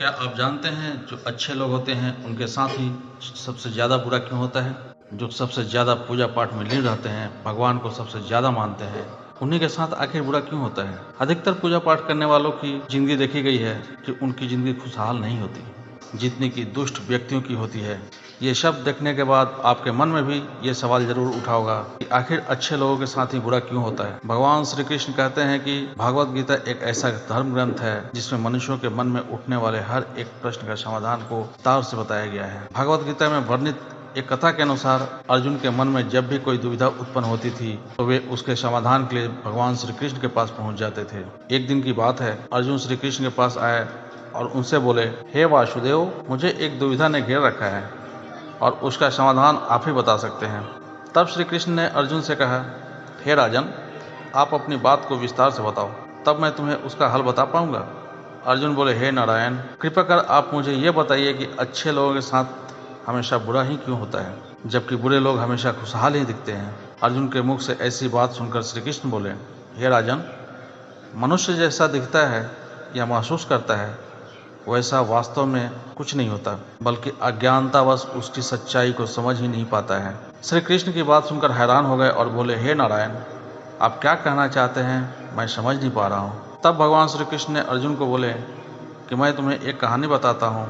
क्या आप जानते हैं जो अच्छे लोग होते हैं उनके साथ ही सबसे ज़्यादा बुरा क्यों होता है? जो सबसे ज़्यादा पूजा पाठ में लीन रहते हैं, भगवान को सबसे ज़्यादा मानते हैं, उन्हीं के साथ आखिर बुरा क्यों होता है? अधिकतर पूजा पाठ करने वालों की जिंदगी देखी गई है कि उनकी जिंदगी खुशहाल नहीं होती जितनी कि दुष्ट व्यक्तियों की होती है। ये शब्द देखने के बाद आपके मन में भी ये सवाल जरूर उठा होगा कि आखिर अच्छे लोगों के साथ ही बुरा क्यों होता है। भगवान श्री कृष्ण कहते हैं कि भागवत गीता एक ऐसा धर्म ग्रंथ है जिसमें मनुष्यों के मन में उठने वाले हर एक प्रश्न का समाधान को विस्तार से बताया गया है। भगवत गीता में वर्णित एक कथा के अनुसार अर्जुन के मन में जब भी कोई दुविधा उत्पन्न होती थी तो वे उसके समाधान के लिए भगवान श्री कृष्ण के पास पहुंच जाते थे। एक दिन की बात है, अर्जुन श्री कृष्ण के पास आए और उनसे बोले, हे वासुदेव, मुझे एक दुविधा ने घेर रखा है और उसका समाधान आप ही बता सकते हैं। तब श्री कृष्ण ने अर्जुन से कहा, हे राजन, आप अपनी बात को विस्तार से बताओ, तब मैं तुम्हें उसका हल बता पाऊंगा। अर्जुन बोले, हे नारायण, कृपा कर आप मुझे ये बताइए कि अच्छे लोगों के साथ हमेशा बुरा ही क्यों होता है जबकि बुरे लोग हमेशा खुशहाल ही दिखते हैं। अर्जुन के मुख से ऐसी बात सुनकर श्री कृष्ण बोले, हे राजन, मनुष्य जैसा दिखता है या महसूस करता है वैसा वास्तव में कुछ नहीं होता, बल्कि अज्ञानतावश उसकी सच्चाई को समझ ही नहीं पाता है। श्री कृष्ण की बात सुनकर हैरान हो गए और बोले, हे नारायण, आप क्या कहना चाहते हैं, मैं समझ नहीं पा रहा हूँ। तब भगवान श्री कृष्ण ने अर्जुन को बोले कि मैं तुम्हें एक कहानी बताता हूँ,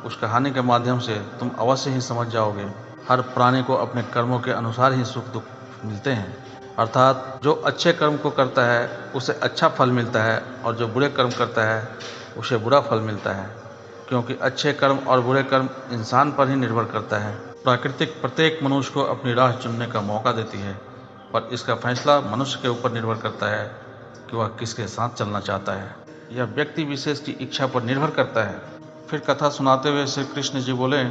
उस कहानी के माध्यम से तुम अवश्य ही समझ जाओगे। हर प्राणी को अपने कर्मों के अनुसार ही सुख दुख मिलते हैं, अर्थात जो अच्छे कर्म को करता है उसे अच्छा फल मिलता है और जो बुरे कर्म करता है उसे बुरा फल मिलता है, क्योंकि अच्छे कर्म और बुरे कर्म इंसान पर ही निर्भर करता है। प्राकृतिक प्रत्येक मनुष्य को अपनी राह चुनने का मौका देती है, पर इसका फैसला मनुष्य के ऊपर निर्भर करता है कि वह किसके साथ चलना चाहता है। यह व्यक्ति विशेष की इच्छा पर निर्भर करता है। फिर कथा सुनाते हुए श्री कृष्ण जी बोले,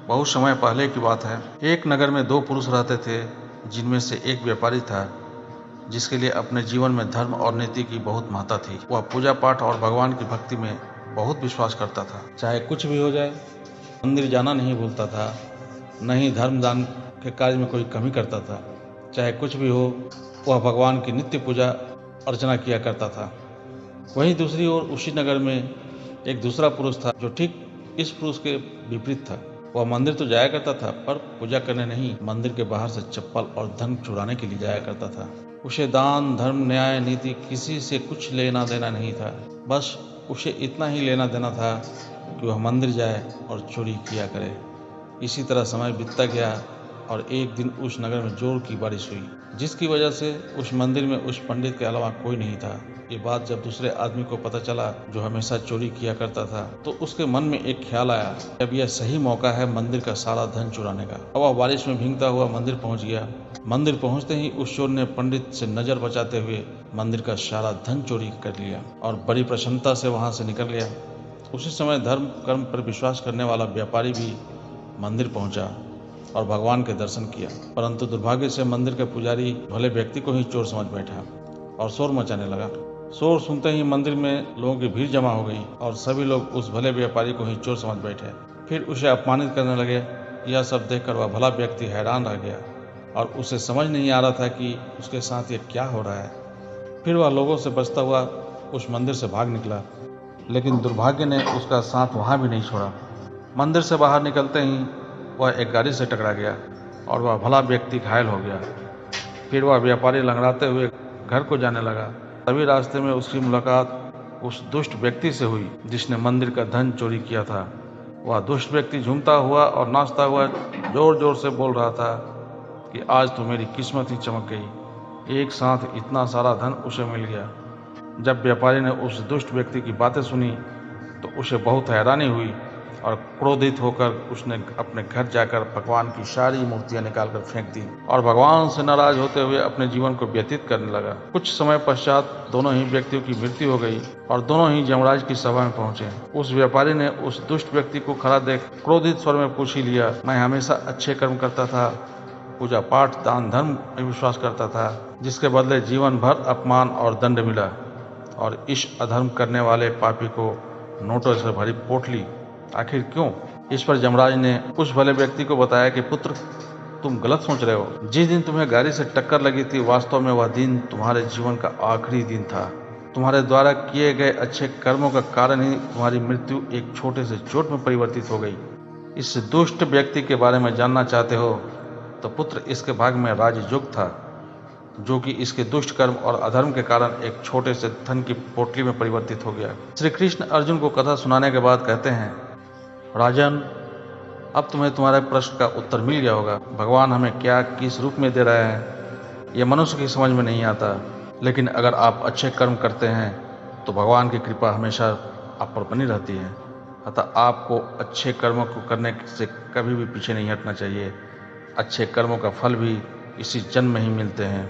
बहुत समय पहले की बात है, एक नगर में दो पुरुष रहते थे, जिनमें से एक व्यापारी था जिसके लिए अपने जीवन में धर्म और नीति की बहुत महत्ता थी। वह पूजा पाठ और भगवान की भक्ति में बहुत विश्वास करता था। चाहे कुछ भी हो जाए, मंदिर जाना नहीं भूलता था, न ही धर्म दान के कार्य में कोई कमी करता था। चाहे कुछ भी हो, वह भगवान की नित्य पूजा अर्चना किया करता था। वहीं दूसरी ओर उसी नगर में एक दूसरा पुरुष था जो ठीक इस पुरुष के विपरीत था। वह मंदिर तो जाया करता था, पर पूजा करने नहीं, मंदिर के बाहर से चप्पल और धन चुराने के लिए जाया करता था। उसे दान धर्म न्याय नीति किसी से कुछ लेना देना नहीं था। बस उसे इतना ही लेना देना था कि वह मंदिर जाए और चोरी किया करे। इसी तरह समय बीतता गया और एक दिन उस नगर में जोर की बारिश हुई, जिसकी वजह से उस मंदिर में उस पंडित के अलावा कोई नहीं था। ये बात जब दूसरे आदमी को पता चला, जो हमेशा चोरी किया करता था, तो उसके मन में एक ख्याल आया, अब यह सही मौका है मंदिर का सारा धन चुराने का। अब वह बारिश में भीगता हुआ मंदिर पहुंच गया। मंदिर पहुंचते ही उस चोर ने पंडित से नजर बचाते हुए मंदिर का सारा धन चोरी कर लिया और बड़ी प्रसन्नता से वहां से निकल गया। उसी समय धर्म कर्म पर विश्वास करने वाला व्यापारी भी मंदिर पहुंचा और भगवान के दर्शन किया, परंतु दुर्भाग्य से मंदिर के पुजारी भले व्यक्ति को ही चोर समझ बैठा और शोर मचाने लगा। शोर सुनते ही मंदिर में लोगों की भीड़ जमा हो गई और सभी लोग उस भले व्यापारी को ही चोर समझ बैठे। फिर उसे अपमानित करने लगे। यह सब देखकर वह भला व्यक्ति हैरान रह गया और उसे समझ नहीं आ रहा था कि उसके साथ ये क्या हो रहा है। फिर वह लोगों से बचता हुआ उस मंदिर से भाग निकला, लेकिन दुर्भाग्य ने उसका साथ वहाँ भी नहीं छोड़ा। मंदिर से बाहर निकलते ही वह एक गाड़ी से टकरा गया और वह भला व्यक्ति घायल हो गया। फिर वह व्यापारी लंगड़ाते हुए घर को जाने लगा। तभी रास्ते में उसकी मुलाकात उस दुष्ट व्यक्ति से हुई जिसने मंदिर का धन चोरी किया था। वह दुष्ट व्यक्ति झूमता हुआ और नाचता हुआ जोर जोर से बोल रहा था कि आज तो मेरी किस्मत ही चमक गई, एक साथ इतना सारा धन उसे मिल गया। जब व्यापारी ने उस दुष्ट व्यक्ति की बातें सुनी तो उसे बहुत हैरानी हुई और क्रोधित होकर उसने अपने घर जाकर भगवान की सारी मूर्तियां निकालकर फेंक दी और भगवान से नाराज होते हुए अपने जीवन को व्यतीत करने लगा। कुछ समय पश्चात दोनों ही व्यक्तियों की मृत्यु हो गई और दोनों ही यमराज की सभा में पहुंचे। उस व्यापारी ने उस दुष्ट व्यक्ति को खड़ा देख क्रोधित स्वर में पूछ ही लिया, मैं हमेशा अच्छे कर्म करता था, पूजा पाठ दान धर्म में विश्वास करता था, जिसके बदले जीवन भर अपमान और दंड मिला, और इस अधर्म करने वाले पापी को नोटों से भरी पोटली आखिर क्यों? इस पर यमराज ने उस भले व्यक्ति को बताया कि पुत्र, तुम गलत सोच रहे हो। जिस दिन तुम्हें गाड़ी से टक्कर लगी थी, वास्तव में वह दिन तुम्हारे जीवन का आखिरी दिन था। तुम्हारे द्वारा किए गए अच्छे कर्मों का कारण ही तुम्हारी मृत्यु एक छोटे से चोट में परिवर्तित हो गई। इस दुष्ट व्यक्ति के बारे में जानना चाहते हो तो पुत्र इसके भाग में राजयोग था, जो कि इसके दुष्ट कर्म और अधर्म के कारण एक छोटे से धन की पोटली में परिवर्तित हो गया। श्री कृष्ण अर्जुन को कथा सुनाने के बाद कहते हैं, राजन, अब तुम्हें तुम्हारे प्रश्न का उत्तर मिल गया होगा। भगवान हमें क्या किस रूप में दे रहे हैं यह मनुष्य की समझ में नहीं आता, लेकिन अगर आप अच्छे कर्म करते हैं तो भगवान की कृपा हमेशा आप पर बनी रहती है। अतः आपको अच्छे कर्मों को करने से कभी भी पीछे नहीं हटना चाहिए। अच्छे कर्मों का फल भी इसी जन्म में ही मिलते हैं।